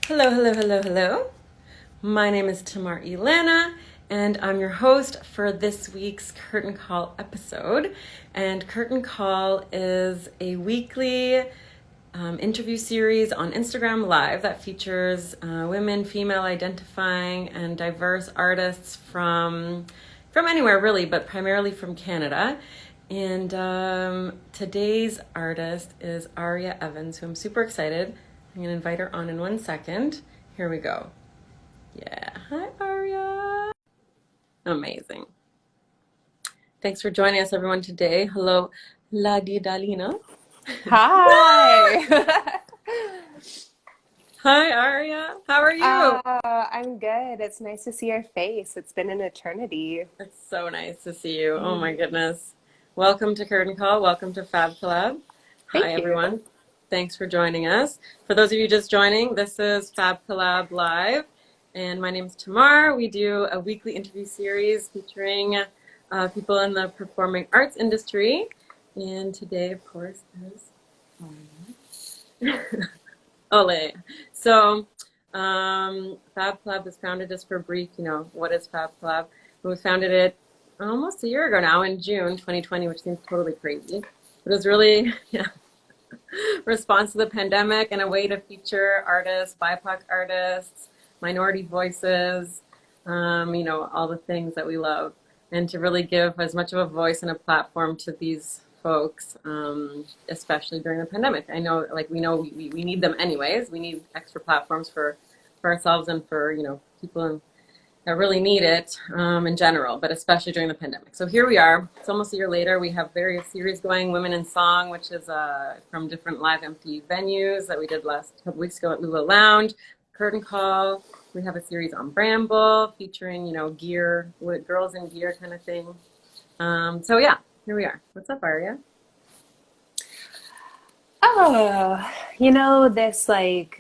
Hello, hello, hello, hello. My name is Tamar Elana, and I'm your host for this week's Curtain Call episode. And Curtain Call is a weekly interview series on Instagram Live that features women, female identifying, and diverse artists from anywhere really, but primarily from Canada. And today's artist is Aria Evans, who I'm super excited. I'm gonna invite her on in 1 second. Here we go. Yeah, hi Aria. Amazing. Thanks for joining us, everyone, today. Hello, La Di Dalina. Hi. Hi Aria, how are you? I'm good. It's nice to see your face. It's been an eternity. It's so nice to see you. Oh my goodness. Welcome to Curtain Call. Welcome to Fab Collab. Hi Thank you. everyone. Thanks for joining us. For those of you just joining, this is Fab Collab Live, and my name is Tamar. We do a weekly interview series featuring people in the performing arts industry, and today, of course, is Ole. So, Fab Club was founded, just for a brief, what is Fab Club? We founded it almost a year ago now in June 2020, which seems totally crazy. But it was really, response to the pandemic and a way to feature artists, BIPOC artists, minority voices, all the things that we love, and to really give as much of a voice and a platform to these folks, especially during the pandemic. I know, we need them anyways. We need extra platforms for ourselves and for, people that really need it in general, but especially during the pandemic. So here we are. It's almost a year later. We have various series going. Women in Song, which is from different live empty venues that we did last couple weeks ago at Lula Lounge. Curtain Call. We have a series on Bramble featuring, gear, girls in gear kind of thing. So yeah, here we are. What's up, Aria? This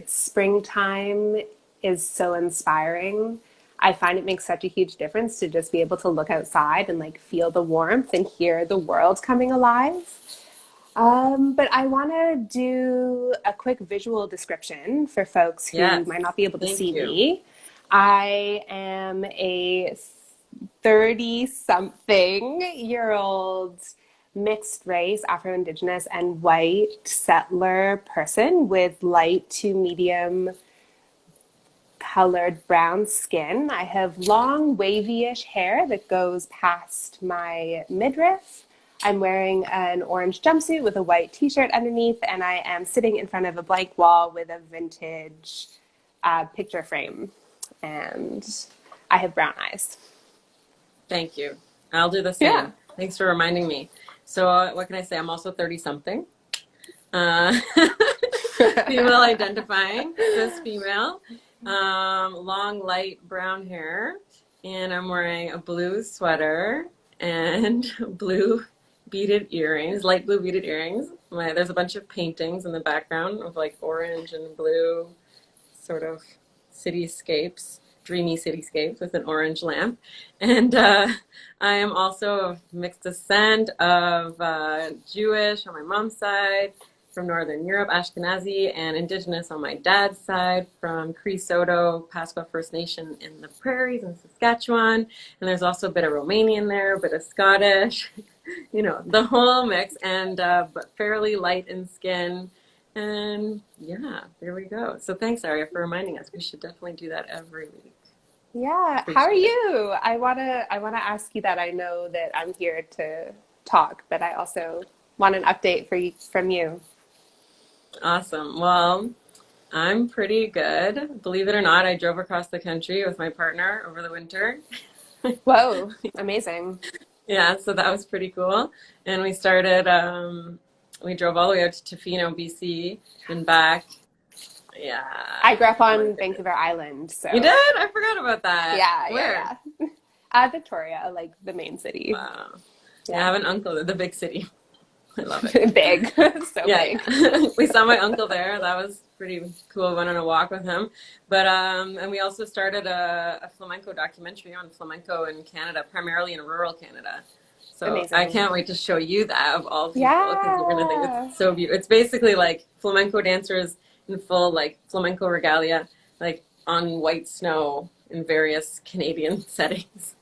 springtime is so inspiring. I find it makes such a huge difference to just be able to look outside and feel the warmth and hear the world coming alive. But I want to do a quick visual description for folks who Yes, might not be able to thank see you. me. I am a 30-something-year-old mixed race, Afro-Indigenous, and white settler person with light to medium colored brown skin. I have long, wavy-ish hair that goes past my midriff. I'm wearing an orange jumpsuit with a white t-shirt underneath, and I am sitting in front of a blank wall with a vintage picture frame. And I have brown eyes. Thank you. I'll do the Yeah. same. Thanks for reminding me. So what can I say? I'm also 30-something. Uh, female identifying, cis female. Long, light brown hair. And I'm wearing a blue sweater and blue beaded earrings, light blue beaded earrings. There's a bunch of paintings in the background of orange and blue sort of cityscapes, dreamy cityscapes with an orange lamp. And I am also of mixed descent of Jewish on my mom's side, from Northern Europe, Ashkenazi, and Indigenous on my dad's side, from Cree Soto, Pasqua First Nation in the prairies in Saskatchewan. And there's also a bit of Romanian there, a bit of Scottish, the whole mix, and but fairly light in skin. And yeah, there we go. So thanks, Aria, for reminding us. We should definitely do that every week. Yeah. How are Appreciate it. you? I wanna ask you that. I know that I'm here to talk, but I also want an update from you. Awesome. Well, I'm pretty good. Believe it or not, I drove across the country with my partner over the winter. Whoa, amazing. Yeah, so that was pretty cool. And we drove all the way out to Tofino, BC, and back. Yeah. I grew up Oh my on goodness. Vancouver Island, You so did? I forgot about that. yeah, Where? yeah, yeah. Victoria, like the main city. Wow. Yeah, I Yeah. have an uncle in the big city. I love it. Big, so Yeah, big. yeah. We saw my uncle there. That was pretty cool. Went on a walk with him. But and we also started a flamenco documentary on flamenco in Canada, primarily in rural Canada. So I Amazing. can't wait to show you that of all people because you're gonna think Yeah. it's so beautiful. It's basically like flamenco dancers in full flamenco regalia, like on white snow in various Canadian settings,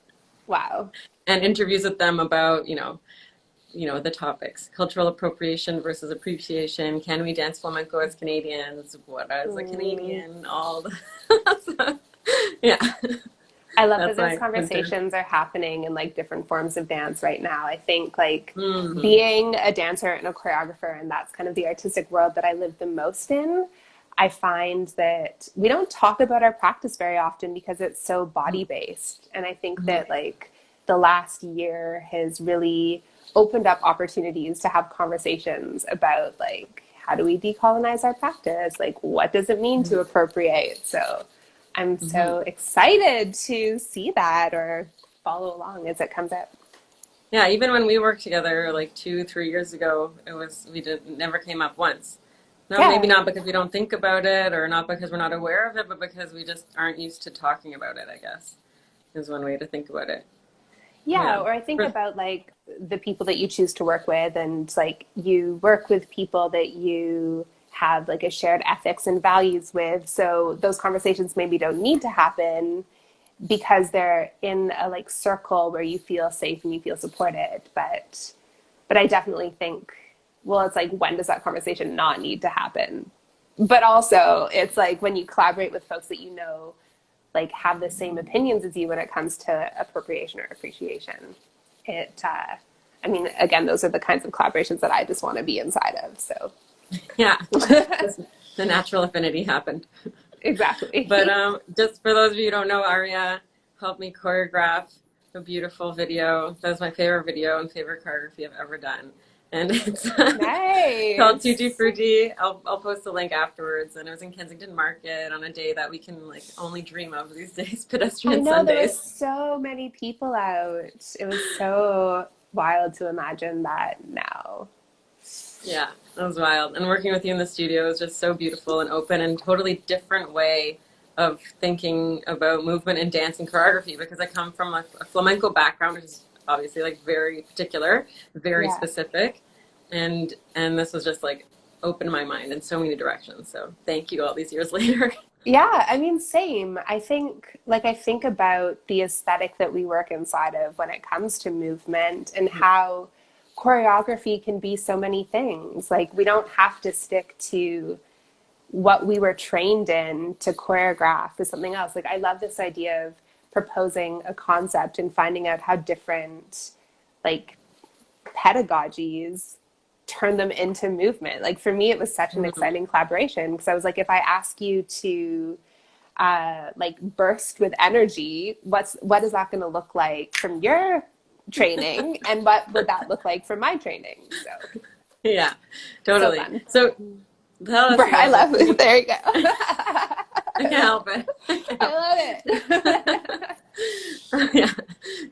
Wow. and interviews with them about, the topics: cultural appropriation versus appreciation. Can we dance flamenco as Canadians? What is a Mm. Canadian? All the so, yeah, I love that that's those my winter. conversations are happening in like different forms of dance right now. I think like Hmm. being a dancer and a choreographer, and that's kind of the artistic world that I live the most in. I find that we don't talk about our practice very often because it's so body based. And I think that like the last year has really opened up opportunities to have conversations about like how do we decolonize our practice? Like what does it mean to appropriate? So I'm Hmm. so excited to see that or follow along as it comes out. Yeah, even when we worked together like 2, 3 years ago, we did never came up once. No, maybe Yeah. not because we don't think about it, or not because we're not aware of it, but because we just aren't used to talking about it, I guess, is one way to think about it. Yeah, Yeah. or I think about like the people that you choose to work with, and like you work with people that you have like a shared ethics and values with. So those conversations maybe don't need to happen because they're in a like circle where you feel safe and you feel supported. But I definitely think, well, it's like when does that conversation not need to happen? But also it's like when you collaborate with folks that you know like have the same opinions as you when it comes to appropriation or appreciation. I mean, again, those are the kinds of collaborations that I just want to be inside of. So Yeah, this, the natural affinity happened. But exactly. just for those of you who don't know, Aria helped me choreograph a beautiful video. That was my favorite video and favorite choreography I've ever done. And it's called Tutti Nice. Frutti. I'll post a link afterwards. And it was in Kensington Market on a day that we can like only dream of these days, I pedestrian know there was Sundays. so many people out. It was so wild to imagine that now. Yeah, that was wild. And working with you in the studio was just so beautiful and open and totally different way of thinking about movement and dance and choreography, because I come from a flamenco background, which is obviously like very particular, very Yeah. specific. And this was just like opened my mind in so many directions. So thank you all these years later. Yeah, I mean, same. I think about the aesthetic that we work inside of when it comes to movement and how choreography can be so many things. Like, we don't have to stick to what we were trained in to choreograph or something else. Like, I love this idea of proposing a concept and finding out how different, like, pedagogies turn them into movement. Like, for me, it was such an Mhm. exciting collaboration because I was like, if I ask you to like burst with energy, what is that going to look like from your training, and what would that look like from my training? So Yeah, so totally. fun. So tell us a I little bit. love Can it. you? There you go. I can't help it. I can't help I love it. yeah.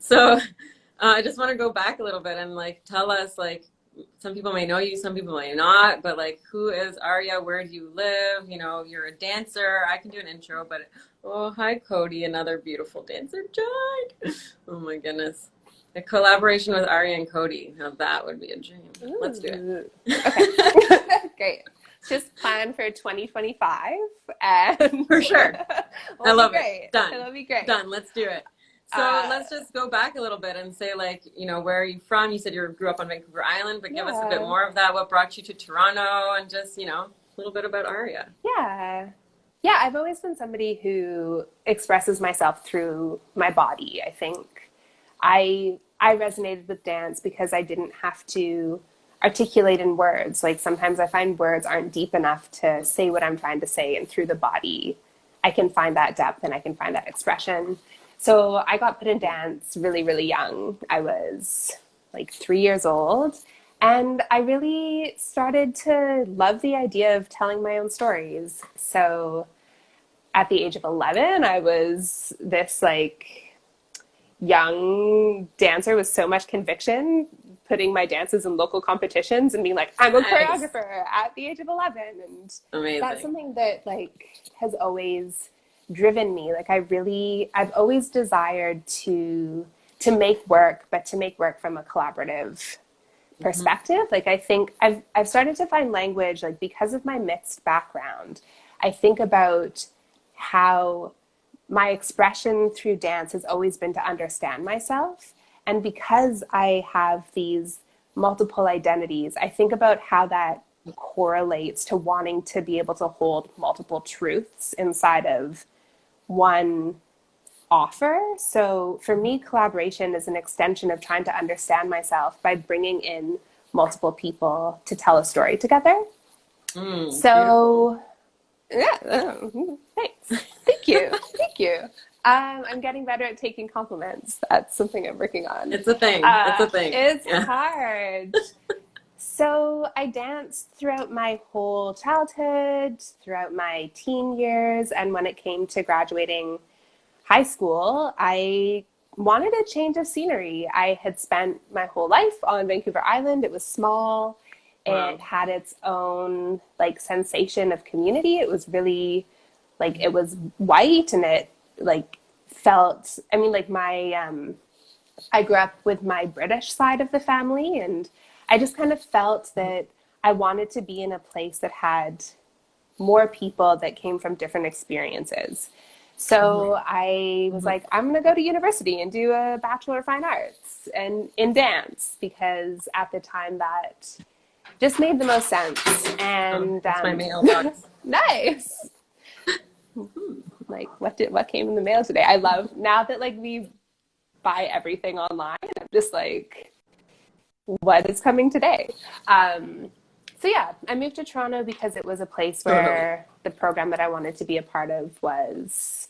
So I just want to go back a little bit and like tell us, like, some people may know you, some people may not, but like, who is Aria? Where do you live? You're a dancer. I can do an intro, but oh, hi, Cody, another beautiful dancer joined. Oh my goodness. A collaboration with Aria and Cody. Now that would be a dream. Let's do Ooh. Okay. it. Great. Just plan for 2025 and For sure. I we'll be love it. great. Done. It'll be great. Done. Let's do it. So Uh, let's just go back a little bit and say, like, where are you from? You said you grew up on Vancouver Island, but give us a bit yeah. more of that. What brought you to Toronto? And just, a little bit about Aria. Yeah. Yeah, I've always been somebody who expresses myself through my body. I think I resonated with dance because I didn't have to articulate in words. Like sometimes I find words aren't deep enough to say what I'm trying to say, and through the body I can find that depth and I can find that expression. So I got put in dance really, really young. I was like 3 years old. And I really started to love the idea of telling my own stories. So at the age of 11, I was this like young dancer with so much conviction, putting my dances in local competitions and being like, I'm a Nice. choreographer at the age of 11. And that's Amazing. something that like has always driven me. Like I've always desired to make work, but to make work from a collaborative Hmm. perspective. Like I think I've started to find language, like because of my mixed background, I think about how my expression through dance has always been to understand myself. And because I have these multiple identities, I think about how that correlates to wanting to be able to hold multiple truths inside of one offer. So for me, collaboration is an extension of trying to understand myself by bringing in multiple people to tell a story together. So yeah, thanks. Thank you. Thank you. I'm getting better at taking compliments. That's something I'm working on. It's a thing. It's a thing. It's hard. So I danced throughout my whole childhood, throughout my teen years, and when it came to graduating high school, I wanted a change of scenery. I had spent my whole life on Vancouver Island. It was small. Wow. It had its own like sensation of community. It was really like, it was white, and it like felt, I mean, like I grew up with my British side of the family, and I just kind of felt that I wanted to be in a place that had more people that came from different experiences. So I was like, I'm going to go to university and do a Bachelor of Fine Arts and in dance, because at the time that just made the most sense. And that's my mailbox. Nice. Like what came in the mail today? I love now that like we buy everything online. I'm just like, what is coming today? So yeah, I moved to Toronto because it was a place where the program that I wanted to be a part of was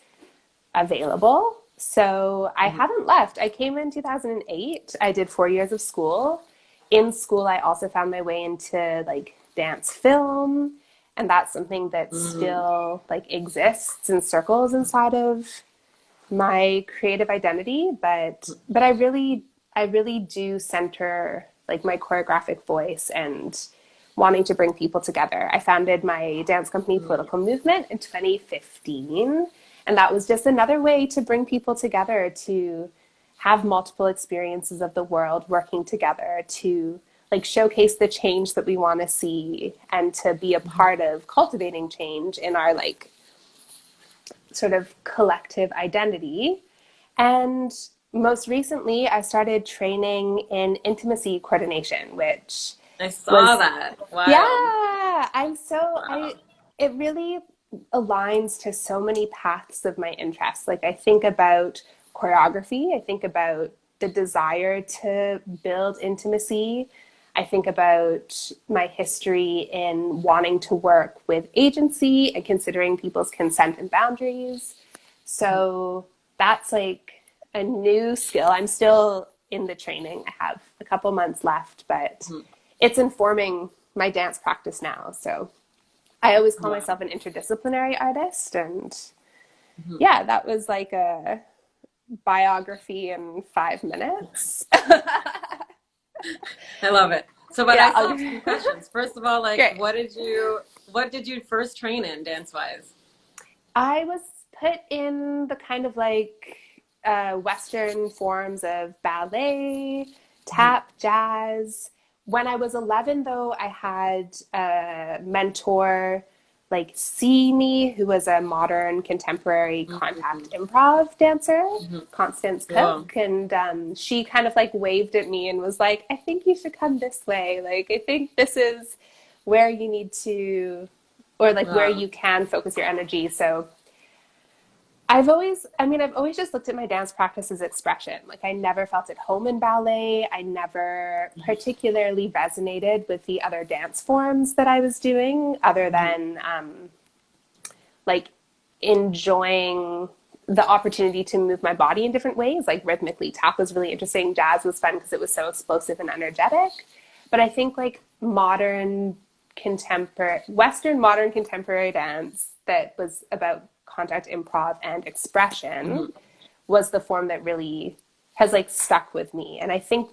available. So I haven't left. I came in 2008. I did 4 years of school. In school, I also found my way into like dance film, and that's something that still like exists in circles inside of my creative identity. But I really do center like my choreographic voice and wanting to bring people together. I founded my dance company, Political Movement, in 2015. And that was just another way to bring people together, to have multiple experiences of the world working together, to like showcase the change that we want to see, and to be a part of cultivating change in our like sort of collective identity. And most recently, I started training in intimacy coordination, which I saw that. Wow. Yeah, it really aligns to so many paths of my interests. Like I think about choreography, I think about the desire to build intimacy. I think about my history in wanting to work with agency and considering people's consent and boundaries. So that's like a new skill. I'm still in the training. I have a couple months left, but it's informing my dance practice now. So I always call myself an interdisciplinary artist. And yeah, that was like a biography in 5 minutes. I love it. So, but Yeah, I still have some questions. First of all, like, Great. what did you first train in dance-wise? I was put in the kind of like Western forms of ballet, tap, jazz. When I was 11, though, I had a mentor like see me, who was a modern contemporary contact improv dancer, Constance Cook. And she kind of like waved at me and was like, I think you should come this way. Like, I think this is where you need to, or like where you can focus your energy. So I've always just looked at my dance practice as expression. Like I never felt at home in ballet. I never particularly resonated with the other dance forms that I was doing, other than like enjoying the opportunity to move my body in different ways. Like rhythmically, tap was really interesting. Jazz was fun because it was so explosive and energetic. But I think like Western modern contemporary dance that was about contact improv and expression was the form that really has like stuck with me. And I think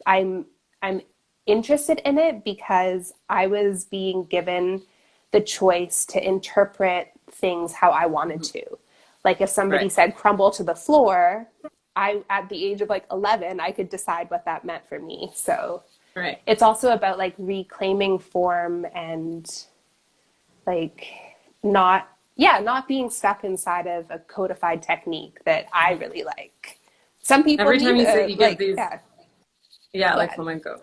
I'm interested in it because I was being given the choice to interpret things how I wanted to. Like if somebody said crumble to the floor, at the age of like 11, I could decide what that meant for me. So it's also about like reclaiming form and like not yeah, not being stuck inside of a codified technique that I really like. Some people Every need time you say to you give like, these, yeah, yeah, go like ahead. flamenco.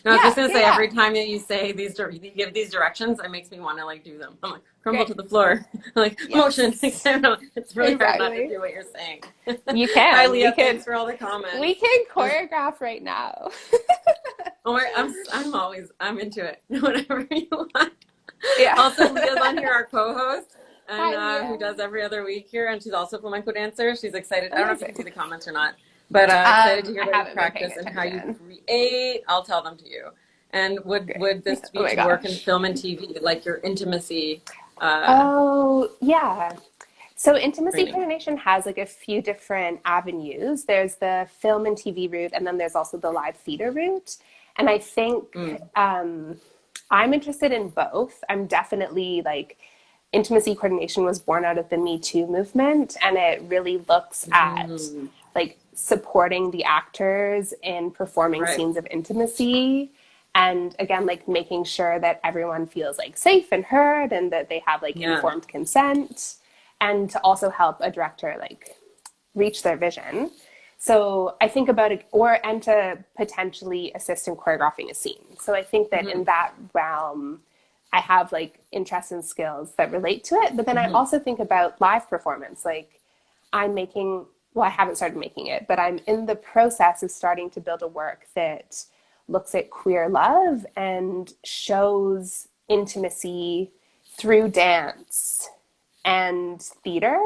No, I was just Yeah, gonna yeah, say yeah. every time that you say you give these directions, it makes me want to like do them. I'm like crumble to Great. the floor, like motion. Yes, It's really hard not to exactly. do what you're saying. You Hi, can. Leah. Thanks for all the We comments. can There's, choreograph right now. oh, I'm into it. Whatever you want. Yeah. Also, Leah's on here, our co-host, and Hi, who Leah. does every other week here, and she's also a flamenco dancer. She's excited. I don't know if you can see Amazing. the comments or not, but excited to hear I about your haven't been paying practice and how you attention. create. I'll tell them to you. And Great. would this Oh be my to work in gosh. film and TV, like your intimacy Oh, yeah. So intimacy training? coordination has like a few different avenues. There's the film and TV route, and then there's also the live theater route. And I think Mm. I'm interested in both. I'm definitely like intimacy coordination was born out of the Me Too movement, and it really looks at Mm. like supporting the actors in performing Right. scenes of intimacy, and again like making sure that everyone feels like safe and heard and that they have like Yeah. informed consent, and to also help a director like reach their vision. So I think about it, or and to potentially assist in choreographing a scene. So I think that Hmm. in that realm, I have like interests and skills that relate to it. But then I Hmm. also think about live performance. Like I'm making, well, I haven't started making it, but I'm in the process of starting to build a work that looks at queer love and shows intimacy through dance and theater.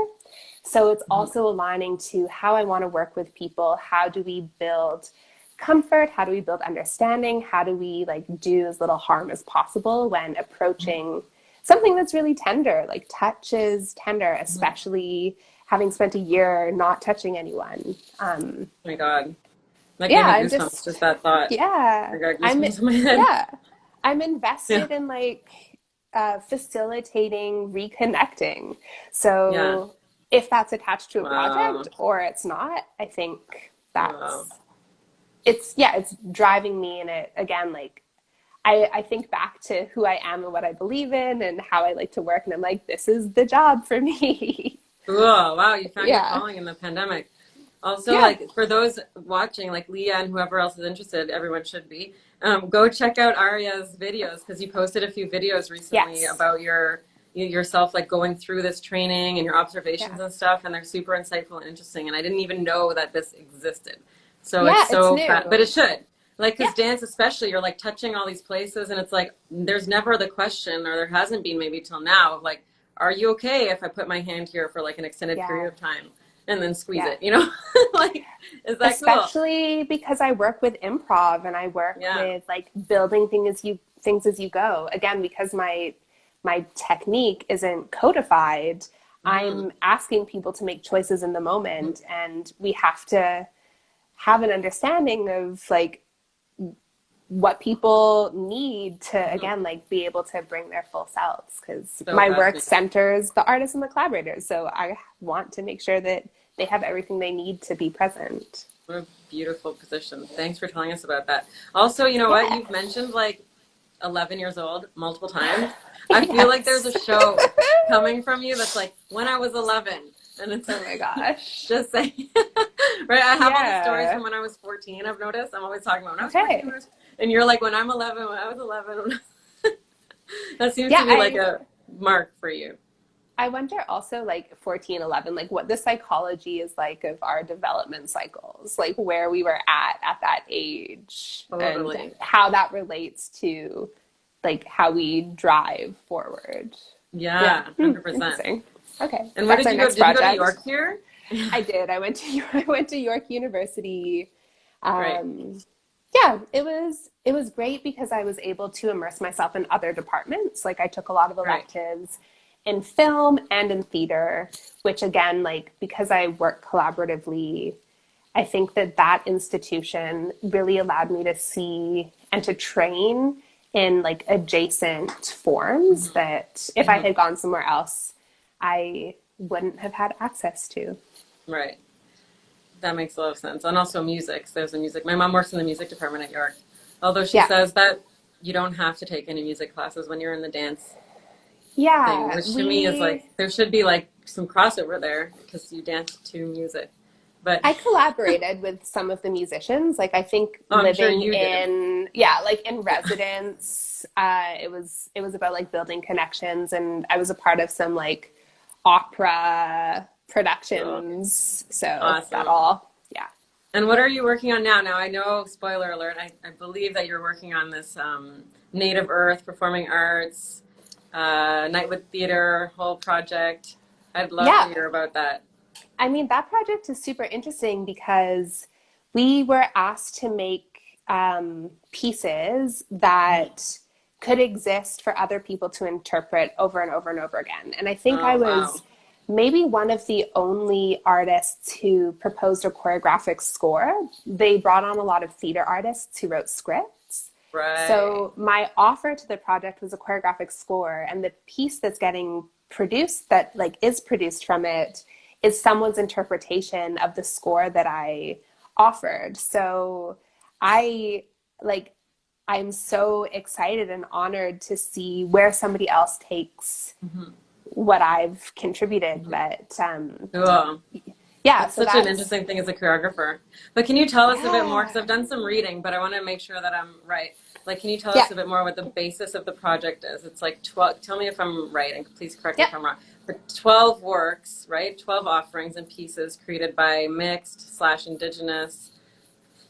So it's Hmm. also aligning to how I want to work with people. How do we build comfort? How do we build understanding? How do we like do as little harm as possible when approaching something that's really tender? Like touch is tender, Hmm. especially having spent a year not touching anyone. Oh my God, that gave Yeah, me I'm goosebumps. just Just that thought. yeah, I got I'm goosebumps in my head. yeah, I'm Yeah. invested in like facilitating reconnecting. Yeah. So if that's attached to a Wow. project or it's not, I think Wow. that's it's yeah, it's driving me in it again. Like I think back to who I am and what I believe in and how I like to work, and I'm like, this is the job for me. Cool. Wow, you found your Yeah, calling in the pandemic. Also, yeah, like for those watching, like Leah and whoever else is interested, everyone should be. Go check out Aria's videos because you posted a few videos recently yes, about yourself like going through this training and your yeah, observations and stuff, and they're super insightful and interesting. And I didn't even know that this existed. So yeah. it's It's so fat, but new. it should. Like, Yeah, because dance, especially, you're like touching all these places, and it's like there's never the question, or there hasn't been maybe till now, of like, are you okay if I put my hand here for like an extended yeah, period of time and then squeeze yeah. it, you know? Like, is that cool? Especially because I work with improv and I work Yeah. with like building things as you go. Again, because my technique isn't codified, Hmm. I'm asking people to make choices in the moment, and we have to have an understanding of like what people need to Hmm. again like be able to bring their full selves, because So my work fascinating. centers the artists and the collaborators, so I want to make sure that they have everything they need to be present. What a beautiful position. Thanks for telling us about that. Also, you know what? Yeah. You've mentioned like 11 years old multiple times. I feel like there's Yes. a show coming from you that's like when I was 11. And it's Oh my gosh. just saying, right? I have all the stories Yeah. from when I was 14. I've noticed. I'm always talking about when I was 14. Okay. And you're like, when I'm 11, when I was 11. That seems Yeah, to be like I a mark for you. I wonder also like 14, 11, like what the psychology is like of our development cycles, like where we were at that age and Totally. how that relates to like how we drive forward. Yeah. Yeah, 100%. Interesting. Okay. And where That's did our you go? next Did you go to project. York here? I did. I went to I went to York University. Right. Um, yeah, it was great because I was able to immerse myself in other departments. Like I took a lot of Right. electives in film and in theater, which again, like because I work collaboratively, I think that that institution really allowed me to see and to train in like adjacent forms Hmm. that if I Hmm. had gone somewhere else, I wouldn't have had access to. Right. That makes a lot of sense. And also music. So there's a music. My mom works in the music department at York. Although she Yeah. says that you don't have to take any music classes when you're in the dance thing, Yeah, which to me is like there should be like some crossover there because you dance to music. But I collaborated with some of the musicians. Like I think oh, I'm sure living you did. in, yeah, like in Yeah, residence, it was about like building connections, and I was a part of some like opera cool. productions. So that Awesome. all, yeah. And what are you working on now? Now I know, spoiler alert, I believe that you're working on this Native Earth Performing Arts, Nightwood Theater whole project. I'd love to Yeah, hear about that. I mean, that project is super interesting because we were asked to make pieces that could exist for other people to interpret over and over and over again. And I think I Oh, wow. was maybe one of the only artists who proposed a choreographic score. They brought on a lot of theater artists who wrote scripts. Right. So my offer to the project was a choreographic score, and the piece that's getting produced, that like is produced from it, is someone's interpretation of the score that I offered. So I like I'm so excited and honored to see where somebody else takes Hmm. what I've contributed. Hmm. But Cool. yeah, That's so such an that's interesting thing as a choreographer. But can you tell us a bit more? Because yeah. I've done some reading, but I want to make sure that I'm right. Like, can you tell Yeah. us a bit more what the basis of the project is? It's like 12, tell me if I'm right, and please correct me Yeah. if I'm wrong. But 12 works, right? 12 offerings and pieces created by mixed slash indigenous,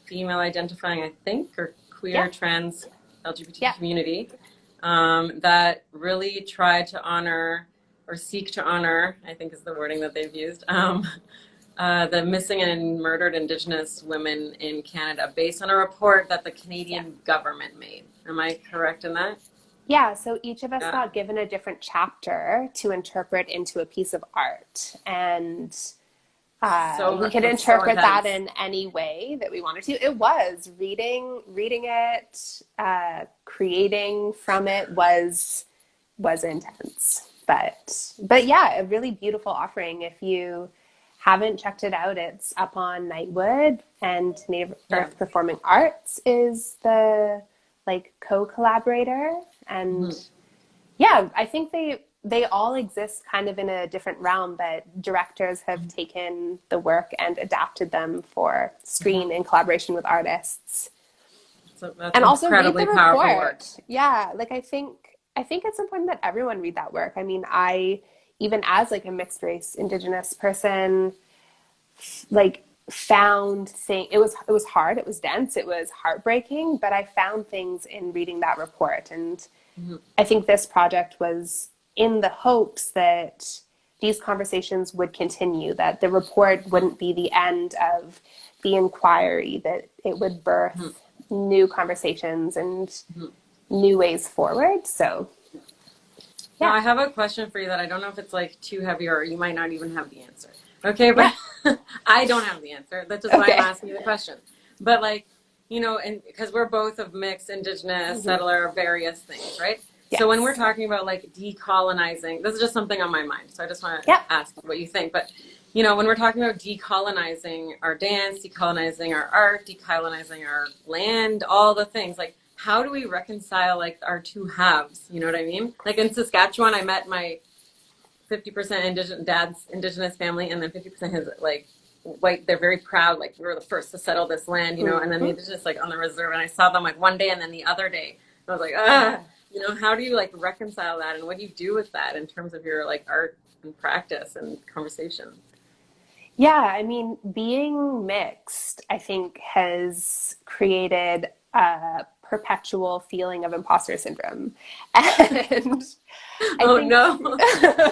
female identifying, I think, or Yeah. queer, trans, LGBT Yeah. community that really try to honor or seek to honor, I think is the wording that they've used, the missing and murdered Indigenous women in Canada, based on a report that the Yeah. Canadian government made. Am I correct in that? Yeah, so each of us Yeah. got given a different chapter to interpret into a piece of art. And we So could that's so interpret that intense. in any way that we wanted to. It was reading it, creating from it was intense. But yeah, a really beautiful offering. If you haven't checked it out, it's up on Nightwood, and Native Yeah. Earth Performing Arts is the like co-collaborator. And Hmm. yeah, I think they all exist kind of in a different realm, but directors have taken the work and adapted them for screen in collaboration with artists. So that's And also read the incredibly powerful work. report. Yeah, like I think it's important that everyone read that work. I mean, I even as like a mixed race indigenous person, like found thing it was hard, it was dense, it was heartbreaking, but I found things in reading that report. And Hmm. I think this project was in the hopes that these conversations would continue, that the report wouldn't be the end of the inquiry, that it would Hmm. birth new conversations and Hmm. new ways forward. So, Now, yeah, I have a question for you that I don't know if it's like too heavy or you might not even have the answer. Okay, but yeah, I don't have the answer. That's just why I'm okay. asking you the question. But like, and because we're both of mixed, indigenous, Hmm. settler, various things, right? So when we're Yes. talking about like decolonizing, this is just something on my mind. So I just want to Yeah. ask what you think. But when we're talking about decolonizing our dance, decolonizing our art, decolonizing our land, all the things, like how do we reconcile like our two halves? You know what I mean? Like in Saskatchewan, I met my 50% indigenous dad's indigenous family, and then 50% his like white. They're very proud, like we were the first to settle this land, and then the Hmm. indigenous like on the reserve, and I saw them like one day and then the other day. And I was like, Yeah. how do you like reconcile that, and what do you do with that in terms of your like art and practice and conversation? Yeah, I mean, being mixed, I think, has created a perpetual feeling of imposter syndrome. And I Oh think no.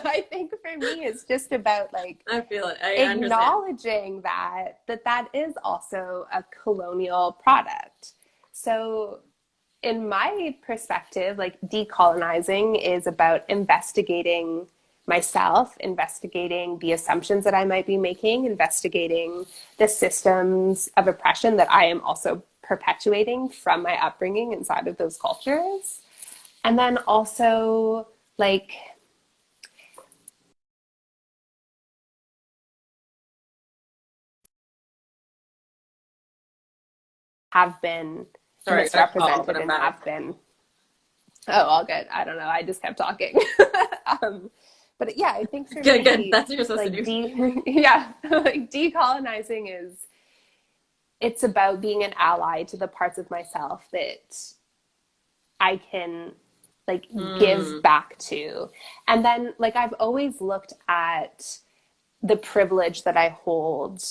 I think for me it's just about like I feel it. I understand. acknowledging that is also a colonial product. So in my perspective, like decolonizing is about investigating myself, investigating the assumptions that I might be making, investigating the systems of oppression that I am also perpetuating from my upbringing inside of those cultures. And then also, like, have been Sorry, I got a call, but misrepresented I'm and back. have been Oh, all good. I don't know. I just kept talking. But yeah, I think for Good, good. me, That's what you're supposed to like do. yeah, like decolonizing is it's about being an ally to the parts of myself that I can like give Mm, back to. And then like I've always looked at the privilege that I hold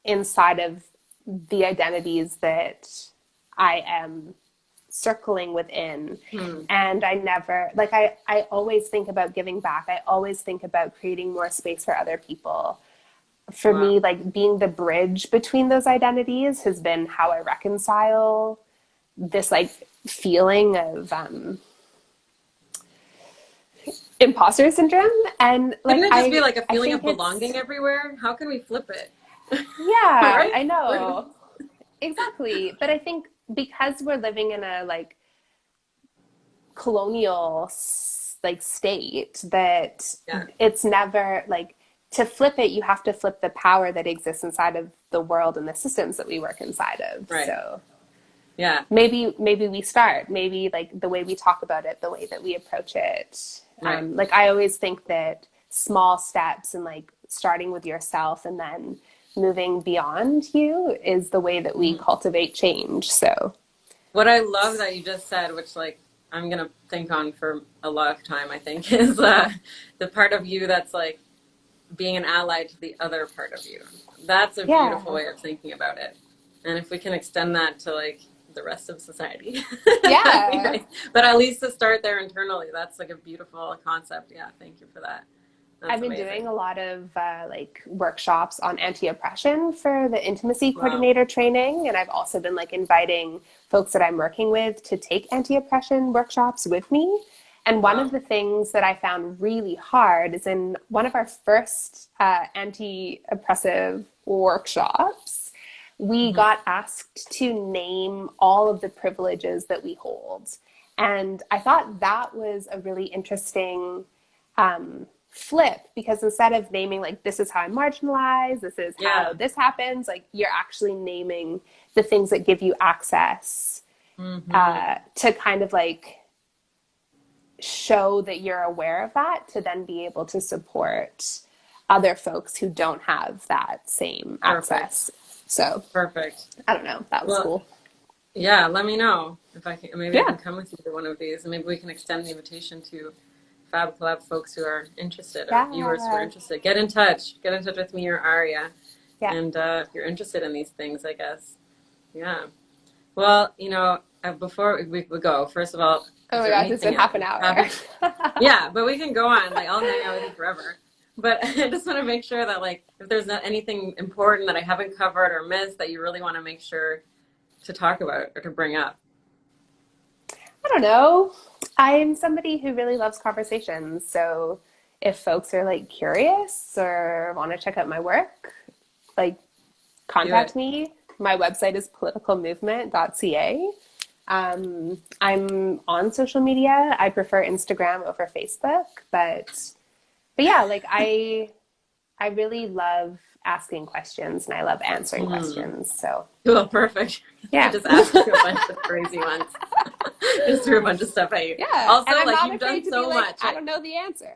inside of the identities that I am circling within. mm, And I never like I always think about giving back. I always think about creating more space for other people. For wow. me, like being the bridge between those identities has been how I reconcile this like feeling of imposter syndrome. And like Couldn't it just be like a I feeling think of it's, belonging everywhere? How can we flip it? yeah, Right? I know. Exactly. But I think because we're living in a like colonial like state that Yeah, it's never like to flip it, you have to flip the power that exists inside of the world and the systems that we work inside of. right. So Yeah, maybe we start, maybe like the way we talk about it, the way that we approach it. right. Like I always think that small steps and like starting with yourself and then moving beyond you is the way that we Mhm. cultivate change. So What I love that you just said, which like I'm gonna think on for a lot of time, I think, is the part of you that's like being an ally to the other part of you. That's a beautiful yeah, way of thinking about it. And if we can extend that to like the rest of society, that'd be yeah. nice. But at least to start there internally, that's like a beautiful concept. Yeah, thank you for that. That's I've been doing amazing. a lot of like workshops on anti-oppression for the intimacy Wow. coordinator training, and I've also been like inviting folks that I'm working with to take anti-oppression workshops with me. And one of Wow. the things that I found really hard is in one of our first anti-oppressive workshops, we Hmm. got asked to name all of the privileges that we hold. And I thought that was a really interesting flip because instead of naming like this is how I'm marginalized, this is how Yeah. this happens, like you're actually naming the things that give you access Hmm. to kind of like show that you're aware of that to then be able to support other folks who don't have that same Perfect. access. So Perfect. I don't know, that was Well, cool. yeah, let me know if I can. Maybe I can Yeah. come with you to one of these, and maybe we can extend the invitation to Fab Collab folks who are interested or viewers who are Yeah. interested. Get in touch. Get in touch with me or Aria, Yeah. and if you're interested in these things, I guess. Yeah. Well, before we go, first of all, Oh is my there gosh, it's been anything half else an you hour. haven't? Yeah, but we can go on. Like, I'll hang out with you forever. But I just want to make sure that, like, if there's not anything important that I haven't covered or missed that you really want to make sure to talk about or to bring up. I don't know. I'm somebody who really loves conversations. So if folks are like curious or want to check out my work, like Do contact it. me. My website is politicalmovement.ca. I'm on social media. I prefer Instagram over Facebook, but yeah, like I really love asking questions and I love answering Mm. questions. So Cool, perfect. I yeah. just asked you a bunch of crazy ones. Just threw a bunch of stuff at you. Yeah. And Also, I'm like, not you've afraid done to be so like, much. I don't know the answer.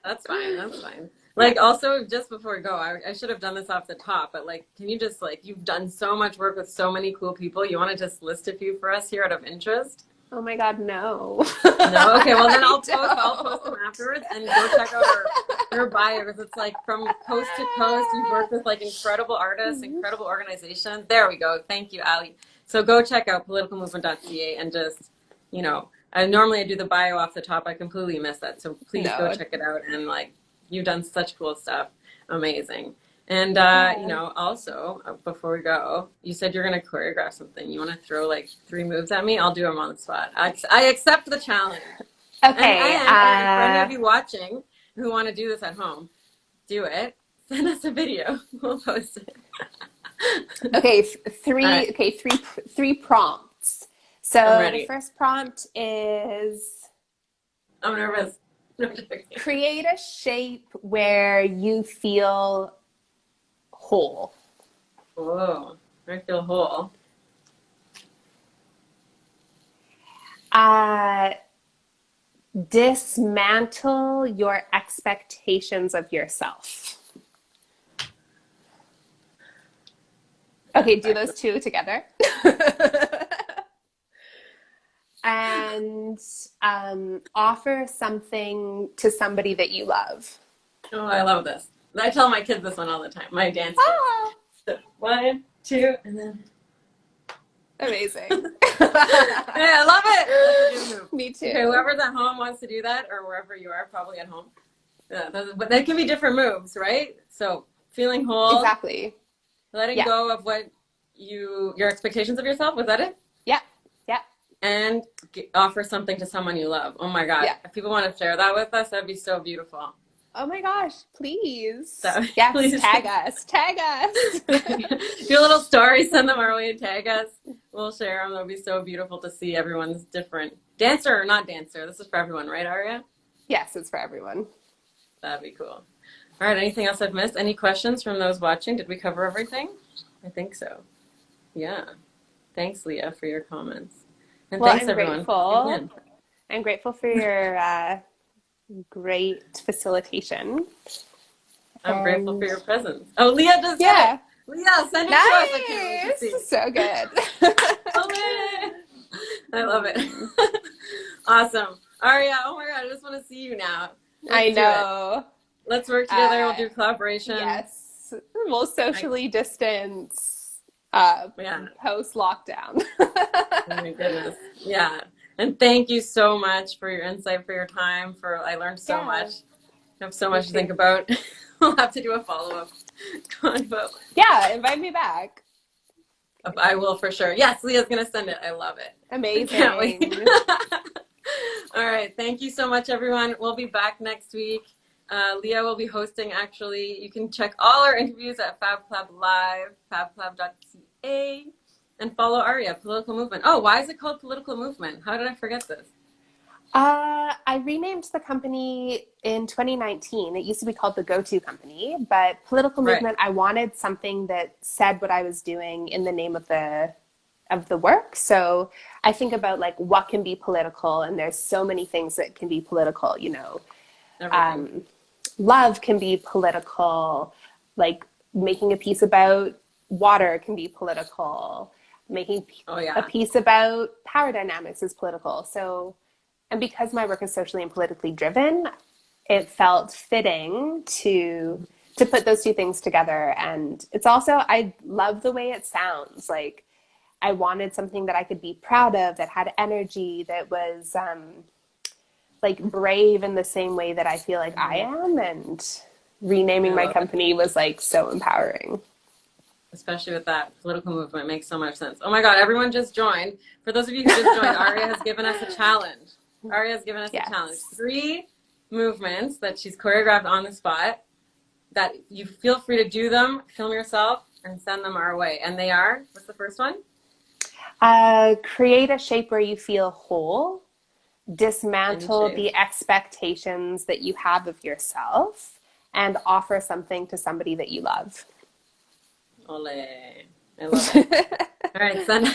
That's fine. That's fine. Yeah. Like, also, just before we go, I should have done this off the top, but like, can you just like, you've done so much work with so many cool people. You want to just list a few for us here out of interest? Oh my God, no. No? Okay, well then I I'll post them don't. afterwards and go check out her bio because it's like from coast to coast. You've worked with like incredible artists, incredible organizations. There we go. Thank you, Ali. So go check out politicalmovement.ca and just, I normally do the bio off the top. I completely missed that. So please go No. check it out and like you've done such cool stuff. Amazing. And Yeah. also before we go, you said you're gonna choreograph something. You want to throw like 3 moves at me? I'll do them on the spot. I accept the challenge. And Okay. and for any of you watching who want to do this at home, do it. Send us a video. We'll post it. Okay. All right, Three prompts. I'm So the ready. first prompt is I'm nervous. No, create a shape where you feel whole. whoa, I feel whole. Uh, dismantle your expectations of yourself. Okay, do those two together. And offer something to somebody that you love. Oh, I love this. I tell my kids this one all the time. My dance kids. Oh, So 1, 2, and then. amazing. Yeah, I love it. That's a good move. Me too. Okay, whoever's at home wants to do that, or wherever you are, probably at home. Yeah, but they can be different moves, right? So feeling whole, Exactly. letting go of what your expectations of yourself. Was that it? Yeah. Yeah. And offer something to someone you love. Oh my God. Yeah. If people want to share that with us, that'd be so beautiful. Oh my gosh, please. So, yes, please. Tag us. Tag us. Do a little story, send them our way and tag us. We'll share them. It'll be so beautiful to see everyone's different. Dancer or not dancer. This is for everyone, right, Aria? Yes, it's for everyone. That'd be cool. All right, anything else I've missed? Any questions from those watching? Did we cover everything? I think so. Yeah. Thanks, Leah, for your comments. And well, thanks, everyone. I'm grateful for your great facilitation. I'm grateful for your presence. Oh, Leah just did it. Leah, send it to us. I can't wait to see. So good. I love it. Awesome. Aria, oh my God, I just want to see you now. I know. Let's work together. We'll do collaboration. Yes. We'll socially distance post lockdown. Oh my goodness. Yeah. And thank you so much for your insight, for your time. I learned so much. I have so much to think about. We'll have to do a follow-up convo. Yeah, invite me back. I will for sure. Yes, Leah's going to send it. I love it. Amazing. Can't wait. All right. Thank you so much, everyone. We'll be back next week. Leah will be hosting, actually. You can check all our interviews at FabClub Live, fabclub.ca, and follow Aria, Political Movement. Oh, why is it called Political Movement? How did I forget this? I renamed the company in 2019. It used to be called the Go-To Company, but Political Movement, I wanted something that said what I was doing in the name of the work. So I think about like what can be political, and there's so many things that can be political, you know. Love can be political, like making a piece about water can be political, making a piece about power dynamics is political. So, and because my work is socially and politically driven, it felt fitting to put those two things together. And it's also, I love the way it sounds. Like I wanted something that I could be proud of, that had energy, that was like brave in the same way that I feel like I am. And renaming my company was like so empowering. Especially with that Political Movement, makes so much sense. Oh my God, everyone just joined. For those of you who just joined, Aria has given us a challenge. Aria has given us a challenge. 3 movements that she's choreographed on the spot that you feel free to do them, film yourself, and send them our way. And they are, what's the first one? Create a shape where you feel whole. Dismantle the expectations that you have of yourself, and offer something to somebody that you love. Ole. I love it. All right, send.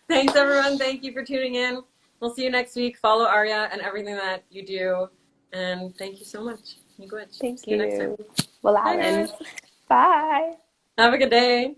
Thanks, everyone. Thank you for tuning in. We'll see you next week. Follow Aria and everything that you do. And thank you so much. Thank you. Next time. Well, Alan. Bye. Have a good day.